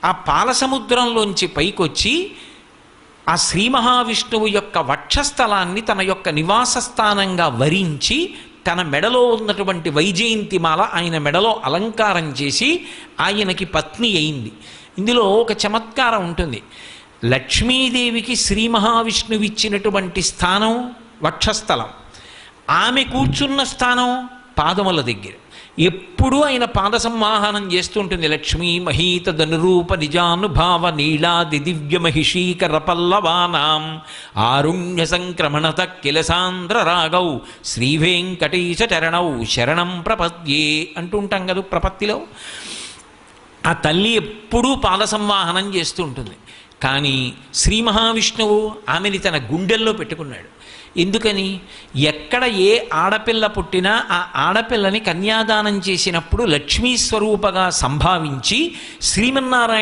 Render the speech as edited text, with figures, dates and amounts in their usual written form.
ఆ పాలసముద్రంలోంచి పైకొచ్చి ఆ శ్రీ మహావిష్ణువు యొక్క వక్షస్థలాన్ని తన యొక్క నివాస స్థానంగా వరించి తన మెడలో ఉన్నటువంటి వైజయంతిమాల ఆయన మెడలో అలంకారం చేసి ఆయనకి పత్ని అయింది. ఇందులో ఒక చమత్కారం ఉంటుంది. లక్ష్మీదేవికి శ్రీ మహావిష్ణువు ఇచ్చినటువంటి స్థానం వక్షస్థలం, ఆమె కూర్చున్న స్థానం పాదముల దగ్గర. ఎప్పుడూ ఆయన పాద సంవాహనం చేస్తుంటుంది. లక్ష్మీ మహీత ధనురూప నిజానుభావ నీళాది దివ్య మహిషీకర పల్లవానాం ఆరుణ్య సంక్రమణత కిలసాంధ్ర రాగౌ శ్రీ వెంకటేశ చరణౌ శరణం ప్రపద్యే అంటుంటాం కదా ప్రపత్తిలో. ఆ తల్లి ఎప్పుడూ పాద సంవాహనం చేస్తూ ఉంటుంది. కానీ శ్రీ మహావిష్ణువు ఆమెని తన గుండెల్లో పెట్టుకున్నాడు. ఎందుకని? ఎక్కడ ఏ ఆడపిల్ల పుట్టినా ఆ ఆడపిల్లని కన్యాదానం చేసినప్పుడు లక్ష్మీ స్వరూపగా సంభావించి శ్రీమన్నారాయణ